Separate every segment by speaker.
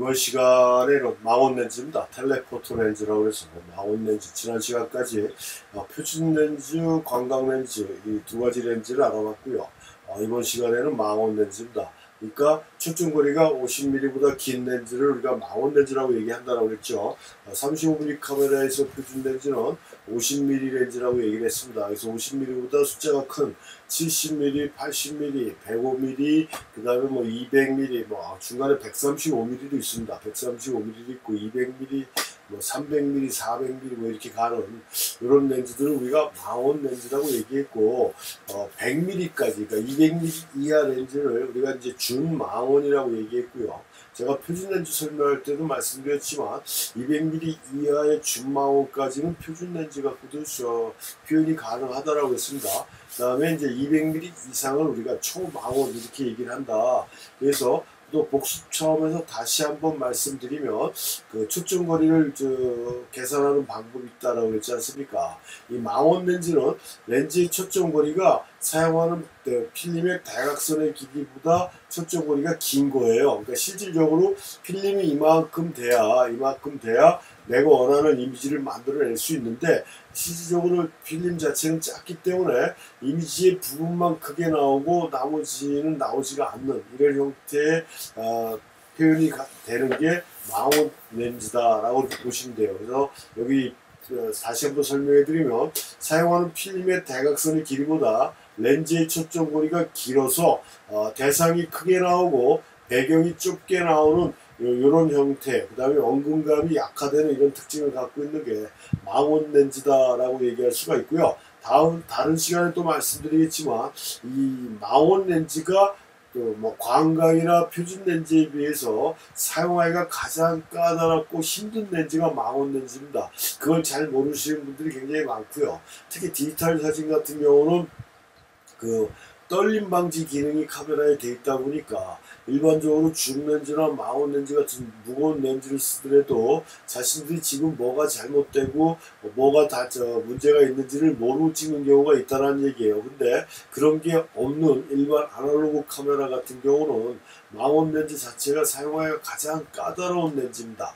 Speaker 1: 이번 시간에는 망원 렌즈입니다. 텔레포토 렌즈라고 해서 망원 렌즈, 지난 시간까지 표준 렌즈, 광각 렌즈 이 두 가지 렌즈를 알아봤고요. 이번 시간에는 망원 렌즈입니다. 그러니까 초점거리가 50mm보다 긴 렌즈를 우리가 망원 렌즈라고 얘기한다고 그랬죠. 35mm 카메라에서 표준 렌즈는 50mm 렌즈라고 얘기를 했습니다. 그래서 50mm보다 숫자가 큰 70mm, 80mm, 105mm, 그 다음에 뭐 200mm, 뭐 중간에 135mm도 있습니다. 135mm도 있고 200mm, 뭐 300mm, 400mm 뭐 이렇게 가는 이런 렌즈들을 우리가 망원 렌즈라고 얘기했고, 100mm까지, 그러니까 200mm 이하 렌즈를 우리가 이제 준망원이라고 얘기했고요. 제가 표준 렌즈 설명할 때도 말씀드렸지만 200mm 이하의 준망원까지는 표준 렌즈 갖고도 표현이 가능하다라고 했습니다. 그 다음에 이제 200mm 이상을 우리가 초망원 이렇게 얘기를 한다. 그래서 또 복습 차원에서 다시 한번 말씀드리면 그 초점거리를 계산하는 방법이 있다라고 했지 않습니까? 이 망원 렌즈는 렌즈의 초점거리가 사용하는 필름의 대각선의 길이보다 초점거리가 긴 거예요. 그러니까 실질적으로 필름이 이만큼 돼야 내가 원하는 이미지를 만들어낼 수 있는데, 실질적으로 필름 자체는 작기 때문에 이미지의 부분만 크게 나오고 나머지는 나오지가 않는 이런 형태의 표현이 되는 게 망원 렌즈다라고 보시면 돼요. 그래서 여기 다시 한번 설명해드리면, 사용하는 필름의 대각선의 길이보다 렌즈의 초점거리가 길어서 대상이 크게 나오고 배경이 좁게 나오는 이런 형태, 그 다음에 원근감이 약화되는 이런 특징을 갖고 있는 게 망원 렌즈다라고 얘기할 수가 있고요. 다른 시간에 또 말씀드리겠지만, 이 망원 렌즈가 뭐 광각이나 표준 렌즈에 비해서 사용하기가 가장 까다롭고 힘든 렌즈가 망원 렌즈입니다. 그걸 잘 모르시는 분들이 굉장히 많고요. 특히 디지털 사진 같은 경우는 그 떨림 방지 기능이 카메라에 돼 있다 보니까 일반적으로 줌 렌즈나 망원 렌즈 같은 무거운 렌즈를 쓰더라도 자신들이 지금 뭐가 잘못되고 뭐가 문제가 있는지를 모르고 찍는 경우가 있다는 얘기예요. 근데 그런 게 없는 일반 아날로그 카메라 같은 경우는 망원 렌즈 자체가 사용하기가 가장 까다로운 렌즈입니다.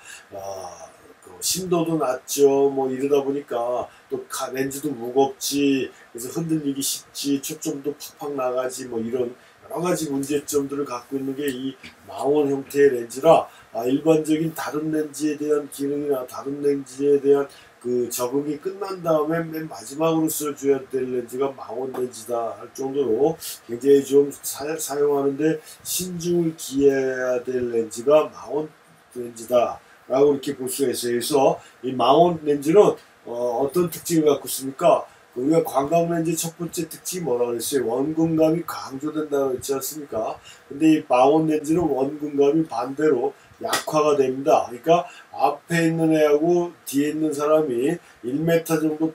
Speaker 1: 심도도 낮죠. 뭐 이러다 보니까 또 렌즈도 무겁지, 그래서 흔들리기 쉽지, 초점도 팍팍 나가지, 뭐 이런 여러 가지 문제점들을 갖고 있는 게 이 망원 형태의 렌즈라, 일반적인 다른 렌즈에 대한 기능이나 다른 렌즈에 대한 그 적응이 끝난 다음에 맨 마지막으로 써줘야 될 렌즈가 망원 렌즈다 할 정도로 굉장히 좀 사용하는데 신중을 기해야 될 렌즈가 망원 렌즈다 라고 이렇게 볼 수가 있어요. 그래서 이 망원 렌즈는 어떤 특징을 갖고 있습니까? 우리가 광각 렌즈 첫 번째 특징이 뭐라고 그랬어요? 원근감이 강조된다고 했지 않습니까? 근데 이 망원 렌즈는 원근감이 반대로 약화가 됩니다. 그러니까 앞에 있는 애하고 뒤에 있는 사람이 1m 정도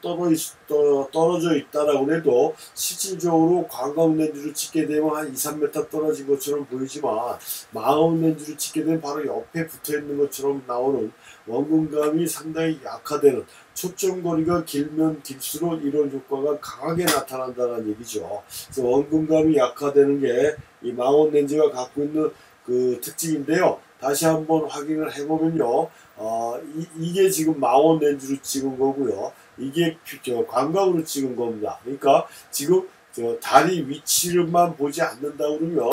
Speaker 1: 떨어져 있다라고 해도 실질적으로 광각 렌즈로 찍게 되면 한 2, 3m 떨어진 것처럼 보이지만, 망원 렌즈로 찍게 되면 바로 옆에 붙어 있는 것처럼 나오는 원근감이 상당히 약화되는, 초점거리가 길면 길수록 이런 효과가 강하게 나타난다는 얘기죠. 그래서 원근감이 약화되는 게 이 망원 렌즈가 갖고 있는 그 특징인데요. 다시 한번 확인을 해보면요, 이게 지금 망원 렌즈로 찍은 거고요, 이게 광각으로 찍은 겁니다. 그러니까 지금 다리 위치를만 보지 않는다 그러면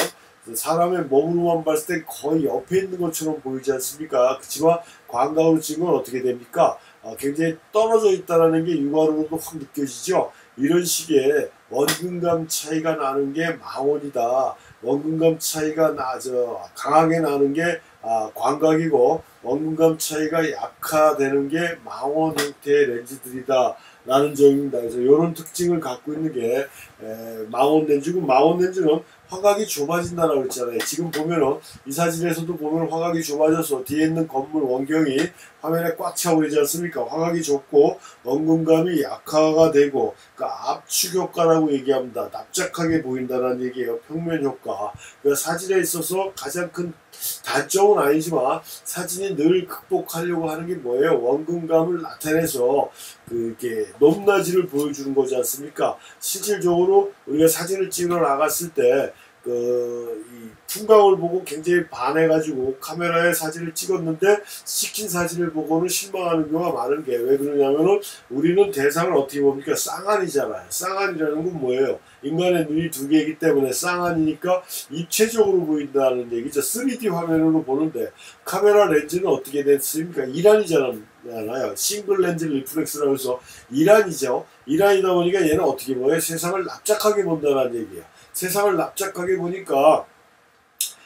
Speaker 1: 사람의 몸으로만 봤을 때 거의 옆에 있는 것처럼 보이지 않습니까? 그렇지만 광각으로 찍은 건 어떻게 됩니까? 굉장히 떨어져 있다는 게 육안으로도 확 느껴지죠. 이런 식의 원근감 차이가 나는 게 망원이다. 원근감 차이가 강하게 나는 게 광각이고, 원근감 차이가 약화되는 게 망원 형태의 렌즈들이다 라는 점입니다. 그래서 이런 특징을 갖고 있는 게 망원 렌즈고, 망원 렌즈는 화각이 좁아진다라고 했잖아요. 지금 보면은 이 사진에서도 보면 화각이 좁아져서 뒤에 있는 건물 원경이 화면에 꽉 차버리지 않습니까? 화각이 좁고 원근감이 약화가 되고, 그러니까 압축 효과라고 얘기합니다. 납작하게 보인다는 얘기예요. 평면 효과. 그러니까 사진에 있어서 가장 큰 단점은 아니지만 사진이 늘 극복하려고 하는 게 뭐예요? 원근감을 나타내서 이렇게 높낮이를 보여주는 거지 않습니까? 실질적으로 우리가 사진을 찍어 나갔을 때 이 풍광을 보고 굉장히 반해가지고 카메라에 사진을 찍었는데 찍힌 사진을 보고는 실망하는 경우가 많은 게 왜 그러냐면은 우리는 대상을 어떻게 봅니까? 쌍안이잖아요. 쌍안이라는 건 뭐예요? 인간의 눈이 두 개이기 때문에 쌍안이니까 입체적으로 보인다는 얘기죠. 3D 화면으로 보는데 카메라 렌즈는 어떻게 됐습니까? 이란이잖아요. 싱글 렌즈 리프렉스라고 해서 이란이죠. 이란이다 보니까 얘는 어떻게 보여요? 세상을 납작하게 본다는 얘기예요. 세상을 납작하게 보니까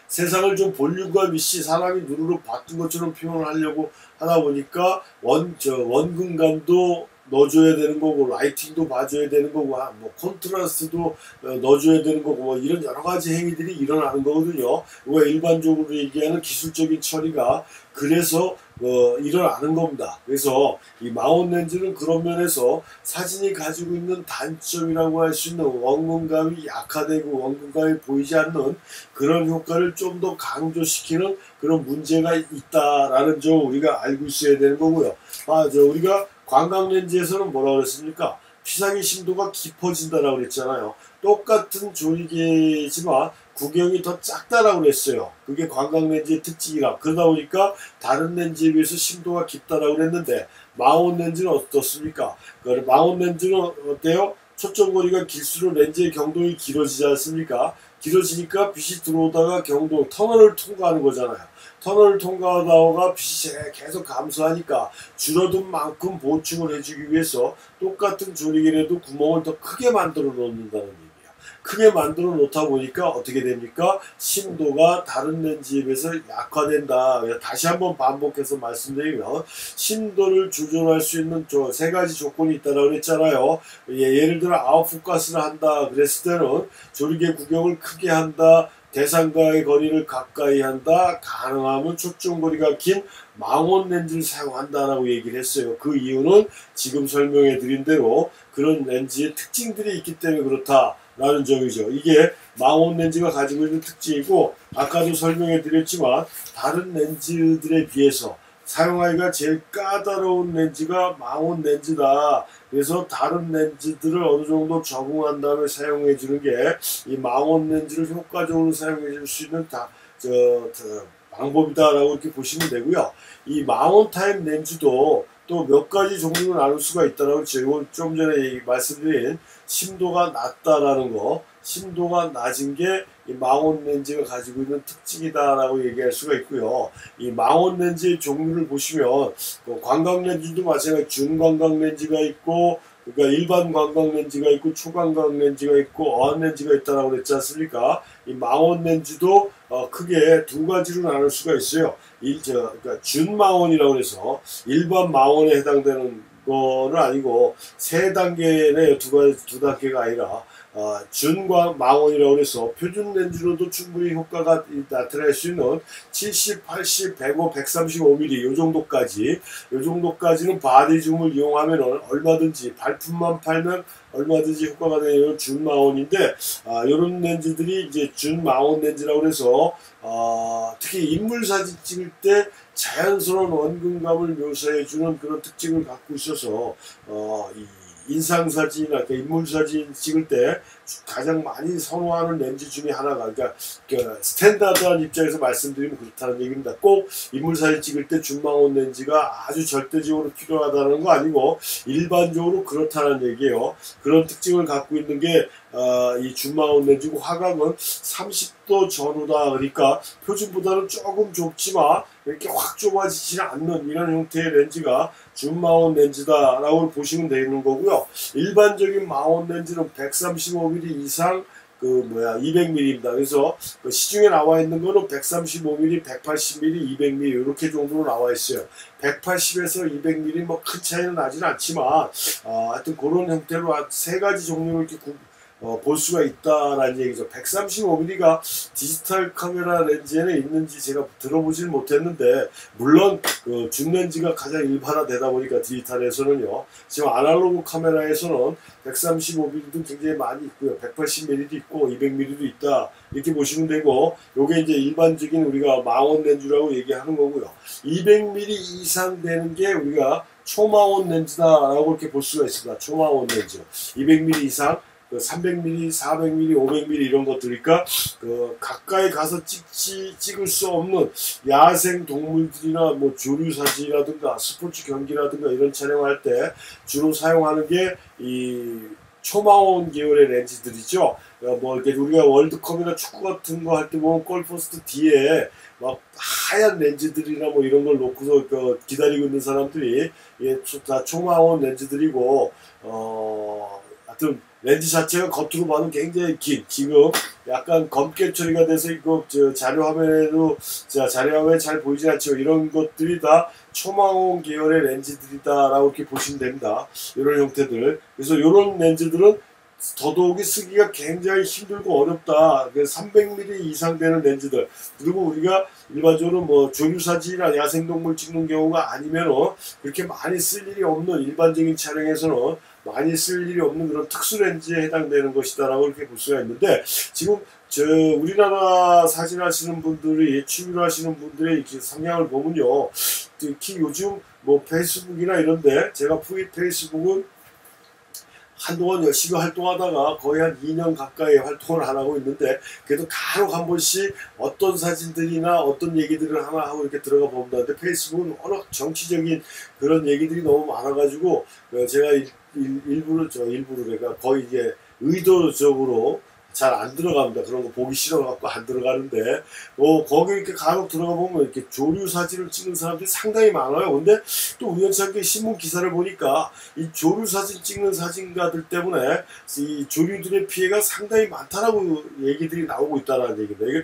Speaker 1: 세상을 좀 볼륨감 있이 사람이 눈으로 봤던 것처럼 표현을 하려고 하다 보니까 원근감도 넣어줘야 되는 거고 라이팅도 봐줘야 되는 거고 뭐 콘트라스트도 넣어줘야 되는 거고 뭐 이런 여러 가지 행위들이 일어나는 거거든요. 우리가 일반적으로 얘기하는 기술적인 처리가 그래서 일어나는 겁니다. 그래서 이 마운 렌즈는 그런 면에서 사진이 가지고 있는 단점이라고 할 수 있는 원근감이 약화되고 원근감이 보이지 않는 그런 효과를 좀 더 강조시키는 그런 문제가 있다라는 점 우리가 알고 있어야 되는 거고요. 우리가 광각 렌즈에서는 뭐라고 그랬습니까? 피상의 심도가 깊어진다라고 그랬잖아요. 똑같은 조리개지만 구경이 더 작다라고 그랬어요. 그게 광각 렌즈의 특징이라. 그러다 보니까 다른 렌즈에 비해서 심도가 깊다라고 그랬는데 마운 렌즈는 어떻습니까? 마운 렌즈는 어때요? 초점거리가 길수록 렌즈의 경동이 길어지지 않습니까? 길어지니까 빛이 들어오다가 경동, 터널을 통과하는 거잖아요. 터널을 통과하다가 빛이 계속 감소하니까 줄어든 만큼 보충을 해주기 위해서 똑같은 조리개라도 구멍을 더 크게 만들어 놓는다는 얘기예요. 크게 만들어 놓다 보니까 어떻게 됩니까? 심도가 다른 렌즈에 비해서 약화된다. 다시 한번 반복해서 말씀드리면 심도를 조절할 수 있는 세 가지 조건이 있다고 그랬잖아요. 예를 들어 아웃포커스를 한다 그랬을 때는 조리개 구경을 크게 한다. 대상과의 거리를 가까이 한다. 가능하면 초점거리가 긴 망원 렌즈를 사용한다라고 얘기를 했어요. 그 이유는 지금 설명해 드린 대로 그런 렌즈의 특징들이 있기 때문에 그렇다라는 점이죠. 이게 망원 렌즈가 가지고 있는 특징이고 아까도 설명해 드렸지만 다른 렌즈들에 비해서 사용하기가 제일 까다로운 렌즈가 망원 렌즈다. 그래서 다른 렌즈들을 어느 정도 적응한 다음에 사용해 주는 게 이 망원 렌즈를 효과적으로 사용해 줄 수 있는 방법이다라고 이렇게 보시면 되고요. 이 망원 타입 렌즈도 또 몇 가지 종류로 나눌 수가 있다라고 이건 좀 전에 말씀드린 심도가 낮다라는 거, 심도가 낮은 게 이 망원 렌즈가 가지고 있는 특징이다라고 얘기할 수가 있고요. 이 망원 렌즈의 종류를 보시면 광각 렌즈도 마찬가지 준광각 렌즈가 있고 그러니까 일반 광각 렌즈가 있고 초광각 렌즈가 있고 어안 렌즈가 있다라고 그랬지 않습니까? 이 망원 렌즈도 크게 두 가지로 나눌 수가 있어요. 그러니까 준망원이라고 해서 일반 망원에 해당되는 거는 아니고 세 단계의 두 단계가 아니라 준광 망원이라고 해서 표준 렌즈로도 충분히 효과가 나타날 수 있는 70, 80, 105, 135mm 요 정도까지는 바디줌을 이용하면 얼마든지 발품만 팔면 얼마든지 효과가 되는 준망원인데 이런 렌즈들이 이제 준망원 렌즈라고 해서 특히 인물 사진 찍을 때 자연스러운 원근감을 묘사해주는 그런 특징을 갖고 있어서 이 인상사진이나 그러니까 인물사진 찍을 때 가장 많이 선호하는 렌즈 중에 하나가 그러니까 스탠다드한 입장에서 말씀드리면 그렇다는 얘기입니다. 꼭 인물사진 찍을 때 준망원 렌즈가 아주 절대적으로 필요하다는 거 아니고 일반적으로 그렇다는 얘기예요. 그런 특징을 갖고 있는 게 이 준망원 렌즈고 화각은 30도 전후다. 그러니까 표준보다는 조금 좁지만 이렇게 확 좁아지지 않는 이런 형태의 렌즈가 준망원 렌즈다라고 보시면 되는 거고요. 일반적인 망원 렌즈는 135mm 이상 200mm입니다. 그래서 시중에 나와 있는 거는 135mm, 180mm, 200mm 이렇게 정도로 나와 있어요. 180에서 200mm 뭐 큰 차이는 나지는 않지만 하여튼 그런 형태로 세 가지 종류를 이렇게 볼 수가 있다라는 얘기죠. 135mm가 디지털 카메라 렌즈에는 있는지 제가 들어보지는 못했는데 물론 준렌즈가 가장 일반화되다 보니까 디지털에서는요. 지금 아날로그 카메라에서는 135mm도 굉장히 많이 있고요. 180mm도 있고 200mm도 있다. 이렇게 보시면 되고 요게 이제 일반적인 우리가 망원 렌즈라고 얘기하는 거고요. 200mm 이상 되는 게 우리가 초망원 렌즈다라고 이렇게 볼 수가 있습니다. 초망원 렌즈. 200mm 이상 그 300mm, 400mm, 500mm 이런 것들이니까 그 가까이 가서 찍을 수 없는 야생 동물들이나 뭐 조류 사진이라든가 스포츠 경기라든가 이런 촬영할 때 주로 사용하는 게 이 초마온 계열의 렌즈들이죠. 뭐 이렇게 우리가 월드컵이나 축구 같은 거 할 때 보면 골포스트 뒤에 막 하얀 렌즈들이나 뭐 이런 걸 놓고서 그 기다리고 있는 사람들이 다 초마온 렌즈들이고 하여튼 렌즈 자체가 겉으로 봐도 굉장히 지금 약간 검게 처리가 돼서 이거 자료 화면에도 자료 화면에 잘 보이지 않지만 이런 것들이 다 초마온 계열의 렌즈들이다라고 이렇게 보시면 됩니다. 이런 형태들. 그래서 이런 렌즈들은 더더욱이 쓰기가 굉장히 힘들고 어렵다. 300mm 이상 되는 렌즈들. 그리고 우리가 일반적으로 뭐 조류사진이나 야생동물 찍는 경우가 아니면은 그렇게 많이 쓸 일이 없는 일반적인 촬영에서는 많이 쓸 일이 없는 그런 특수 렌즈에 해당되는 것이다라고 이렇게 볼 수가 있는데 지금 우리나라 사진 하시는 분들이 취미로 하시는 분들의 이렇게 성향을 보면요. 특히 요즘 뭐 페이스북이나 이런데 제가 페이스북은 한동안 열심히 활동하다가 거의 한 2년 가까이 활동을 안 하고 있는데 그래도 간혹 한 번씩 어떤 사진들이나 어떤 얘기들을 하나 하고 이렇게 들어가 봅니다. 근데 페이스북은 워낙 정치적인 그런 얘기들이 너무 많아가지고 제가 일부러 내가 거의 이제 의도적으로 잘 안 들어갑니다. 그런 거 보기 싫어갖고 안 들어가는데, 거기 이렇게 간혹 들어가 보면 이렇게 조류 사진을 찍는 사람들이 상당히 많아요. 근데 또 우연찮게 신문 기사를 보니까 이 조류 사진 찍는 사진가들 때문에 이 조류들의 피해가 상당히 많다라고 얘기들이 나오고 있다는 얘기입니다. 이게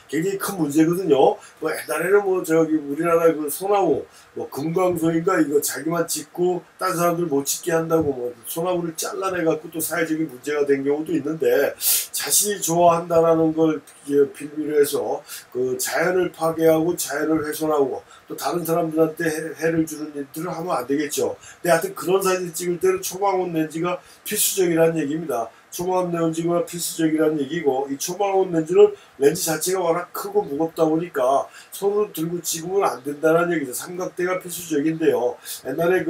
Speaker 1: 굉장히 큰 문제거든요. 뭐 옛날에는 뭐 우리나라 그 소나무, 뭐 금강소인가 이거 자기만 찍고 딴 사람들 못 찍게 한다고 뭐 소나무를 잘라내갖고 또 사회적인 문제가 된 경우도 있는데 자신이 좋아한다라는 걸 빌미로 해서 그 자연을 파괴하고 자연을 훼손하고 또 다른 사람들한테 해를 주는 일들을 하면 안 되겠죠. 근데 하여튼 그런 사진 찍을 때는 초광원 렌즈가 필수적이라는 얘기입니다. 초광원 렌즈가 필수적이라는 얘기고 이 초광원 렌즈는 렌즈 자체가 워낙 크고 무겁다 보니까 손으로 들고 찍으면 안 된다는 얘기죠. 삼각대가 필수적인데요. 옛날에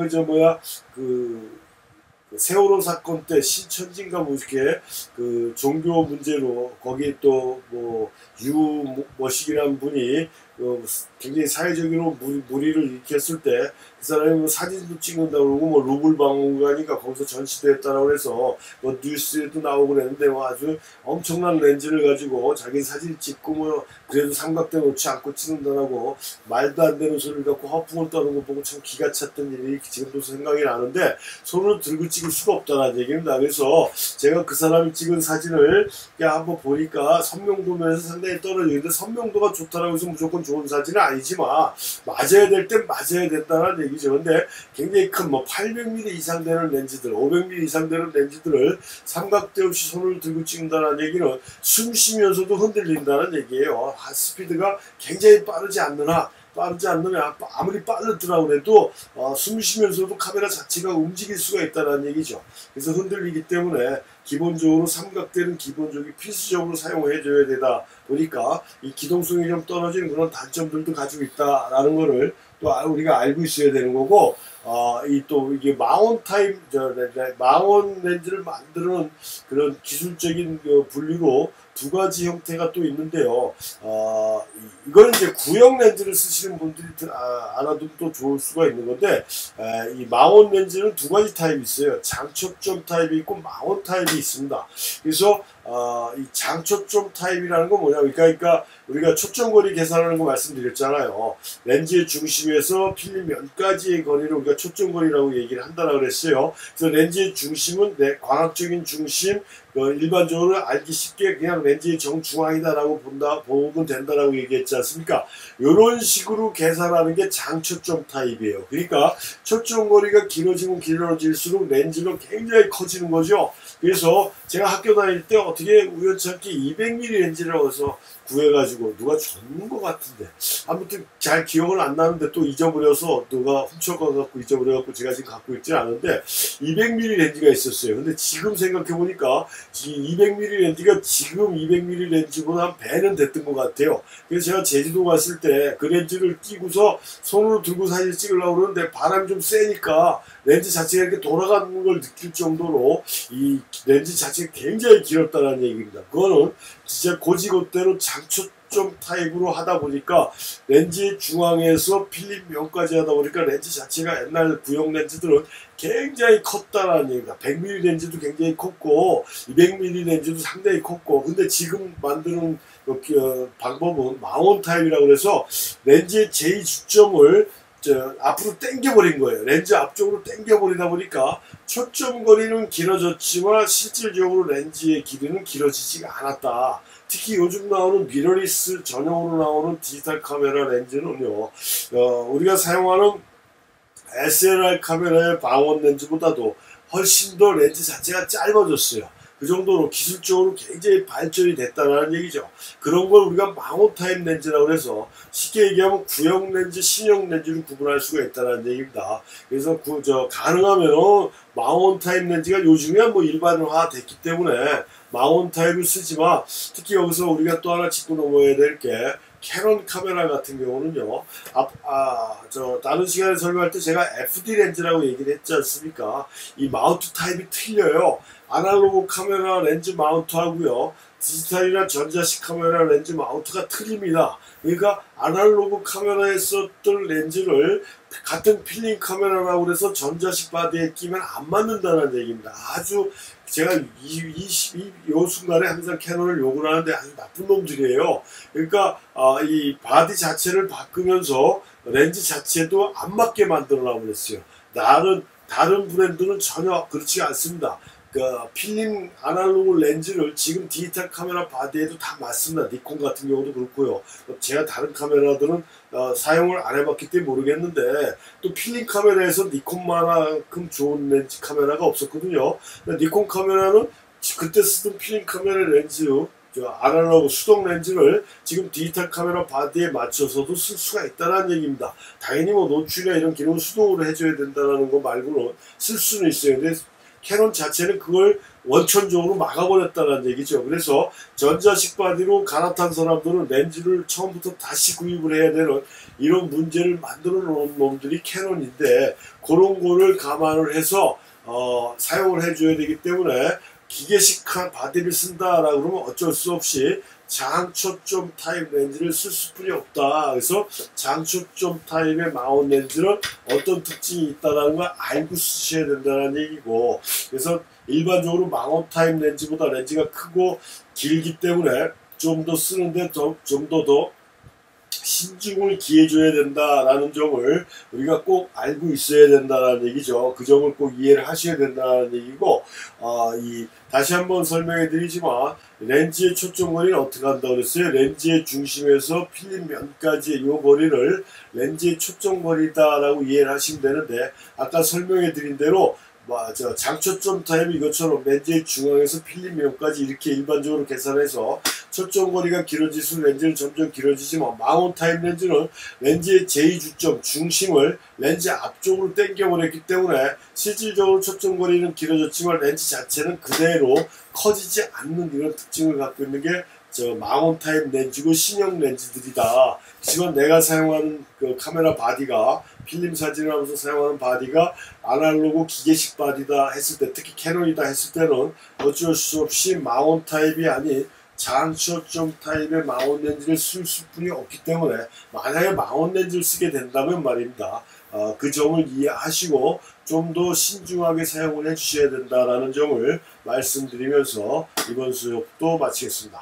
Speaker 1: 세월호 사건 때 신천지인가 뭐 이렇게 그 종교 문제로 거기에 또 뭐 유머식이라는 분이 굉장히 사회적으로 무리를 일으켰을 때 그 사람이 뭐 사진도 찍는다고 그러고 뭐 루블 박물관이니까 거기서 전시됐다라고 해서 뭐 뉴스에도 나오고 그랬는데 뭐 아주 엄청난 렌즈를 가지고 자기 사진 찍고 뭐 그래도 삼각대 놓지 않고 찍는다라고 말도 안 되는 소리를 갖고 허풍을 떠는 거 보고 참 기가 찼던 일이 지금도 생각이 나는데 손으로 들고 찍을 수가 없다는 얘기입니다. 그래서 제가 그 사람이 찍은 사진을 한번 보니까 선명도 면에서 상당히 떨어지는데 선명도가 좋다라고 해서 무조건 좋은 사진은 아니지만 맞아야 될 땐 맞아야 된다는 얘기죠. 근데 굉장히 큰 뭐 800mm 이상 되는 렌즈들, 500mm 이상 되는 렌즈들을 삼각대 없이 손을 들고 찍는다는 얘기는 숨 쉬면서도 흔들린다는 얘기예요. 스피드가 굉장히 빠르지 않느냐 아무리 빠르더라고 해도 숨 쉬면서도 카메라 자체가 움직일 수가 있다는 얘기죠. 그래서 흔들리기 때문에 기본적으로 삼각대는 기본적으로 필수적으로 사용해 줘야 되다 보니까 이 기동성이 좀 떨어지는 그런 단점들도 가지고 있다라는 거를 또 우리가 알고 있어야 되는 거고, 이게 망원 렌즈를 만드는 그런 기술적인 분류로 두 가지 형태가 또 있는데요. 이거는 이제 구형 렌즈를 쓰시는 분들이 알아두면 또 좋을 수가 있는 건데, 이 망원 렌즈는 두 가지 타입이 있어요. 장초점 타입이 있고 망원 타입이 있습니다. 그래서 이 장초점 타입이라는 건 뭐냐? 그러니까 우리가 초점거리 계산하는 거 말씀드렸잖아요. 렌즈의 중심에서 필름 면까지의 거리를 우리가 초점거리라고 얘기를 한다라고 그랬어요. 그래서 렌즈의 중심은 광학적인 중심, 일반적으로 알기 쉽게 그냥 렌즈의 정중앙이다라고 보면 된다라고 얘기했지 않습니까? 이런 식으로 계산하는 게 장초점 타입이에요. 그러니까 초점거리가 길어지면 길어질수록 렌즈가 굉장히 커지는 거죠. 그래서 제가 학교 다닐 때 어떻게 우연찮게 200mm 렌즈를 어디서 구해가지고 누가 줬는 것 같은데 아무튼 잘 기억은 안 나는데 또 잊어버려서 누가 훔쳐가갖고 잊어버려갖고 제가 지금 갖고 있지는 않은데 200mm 렌즈가 있었어요. 근데 지금 생각해보니까 200mm 렌즈가 지금 200mm 렌즈보다 한 배는 됐던 것 같아요. 그래서 제가 제주도 갔을 때 그 렌즈를 끼고서 손으로 들고 사진 찍으려고 그러는데 바람이 좀 세니까 렌즈 자체가 이렇게 돌아가는 걸 느낄 정도로 이 렌즈 자체가 자체가 굉장히 길었다는 얘기입니다. 그거는 진짜 고지고대로 장초점 타입으로 하다 보니까 렌즈의 중앙에서 필름면까지 하다 보니까 렌즈 자체가 옛날 구형 렌즈들은 굉장히 컸다라는 얘기입니다. 100mm 렌즈도 굉장히 컸고 200mm 렌즈도 상당히 컸고, 근데 지금 만드는 방법은 마운 타입이라고 해서 렌즈의 제2주점을 앞으로 당겨버린 거예요. 렌즈 앞쪽으로 당겨버리다 보니까 초점거리는 길어졌지만 실질적으로 렌즈의 길이는 길어지지가 않았다. 특히 요즘 나오는 미러리스 전용으로 나오는 디지털 카메라 렌즈는요, 우리가 사용하는 SLR 카메라의 방원 렌즈보다도 훨씬 더 렌즈 자체가 짧아졌어요. 그 정도로 기술적으로 굉장히 발전이 됐다는 얘기죠. 그런 걸 우리가 마운 타입 렌즈라고 해서 쉽게 얘기하면 구형 렌즈, 신형 렌즈를 구분할 수가 있다는 얘기입니다. 그래서 가능하면 마운 타입 렌즈가 요즘에 뭐 일반화 됐기 때문에 마운 타입을 쓰지만, 특히 여기서 우리가 또 하나 짚고 넘어야 될 게 캐논 카메라 같은 경우는요, 다른 시간에 설명할 때 제가 FD 렌즈라고 얘기를 했지 않습니까? 이 마운트 타입이 틀려요. 아날로그 카메라 렌즈 마운트 하고요, 디지털이나 전자식 카메라 렌즈 마운트가 틀립니다. 그러니까 아날로그 카메라에 썼던 렌즈를 같은 필름 카메라라고 해서 전자식 바디에 끼면 안 맞는다는 얘기입니다. 아주 제가 이 순간에 항상 캐논을 욕을 하는데 아주 나쁜 놈들이에요. 그러니까 이 바디 자체를 바꾸면서 렌즈 자체도 안 맞게 만들어 놔버렸어요. 다른 브랜드는 전혀 그렇지 않습니다. 필름 아날로그 렌즈를 지금 디지털 카메라 바디에도 다 맞습니다. 니콘 같은 경우도 그렇고요. 제가 다른 카메라들은 사용을 안 해봤기 때문에 모르겠는데, 또 필름 카메라에서 니콘만큼 좋은 렌즈 카메라가 없었거든요. 니콘 카메라는 그때 쓰던 필름 카메라 렌즈, 아날로그 수동 렌즈를 지금 디지털 카메라 바디에 맞춰서도 쓸 수가 있다는 얘기입니다. 당연히 뭐 노출이나 이런 기능을 수동으로 해줘야 된다는 거 말고는 쓸 수는 있어요. 근데 캐논 자체는 그걸 원천적으로 막아버렸다는 얘기죠. 그래서 전자식 바디로 갈아탄 사람들은 렌즈를 처음부터 다시 구입을 해야 되는 이런 문제를 만들어 놓은 놈들이 캐논인데, 그런 거를 감안을 해서 사용을 해줘야 되기 때문에 기계식 바디를 쓴다라고 그러면 어쩔 수 없이 장초점 타입 렌즈를 쓸 수뿐이 없다. 그래서 장초점 타입의 마운 렌즈는 어떤 특징이 있다는 걸 알고 쓰셔야 된다는 얘기고, 그래서 일반적으로 마운 타입 렌즈보다 렌즈가 크고 길기 때문에 좀 더 쓰는데 좀 더 신중을 기해줘야 된다라는 점을 우리가 꼭 알고 있어야 된다는 얘기죠. 그 점을 꼭 이해를 하셔야 된다는 얘기고, 다시 한번 설명해 드리지만 렌즈의 초점 거리는 어떻게 한다고 그랬어요? 렌즈의 중심에서 필름 면까지의 이 거리를 렌즈의 초점 거리다라고 이해를 하시면 되는데, 아까 설명해 드린 대로 장초점 타입 이것처럼 렌즈의 중앙에서 필름 면까지 이렇게 일반적으로 계산해서 초점 거리가 길어질수록 렌즈는 점점 길어지지만, 마운 타입 렌즈는 렌즈의 제2주점 중심을 렌즈 앞쪽으로 당겨버렸기 때문에 실질적으로 초점 거리는 길어졌지만 렌즈 자체는 그대로 커지지 않는 이런 특징을 갖고 있는 게 마운 타입 렌즈고 신형 렌즈들이다. 하지만 내가 사용하는 그 카메라 바디가, 필름 사진을 하면서 사용하는 바디가 아날로그 기계식 바디다 했을 때, 특히 캐논이다 했을 때는 어쩔 수 없이 마운 타입이 아닌 장초점 타입의 마운 렌즈를 쓸 수뿐이 없기 때문에, 만약에 마운 렌즈를 쓰게 된다면 말입니다, 그 점을 이해하시고 좀 더 신중하게 사용을 해주셔야 된다는 점을 말씀드리면서 이번 수업도 마치겠습니다.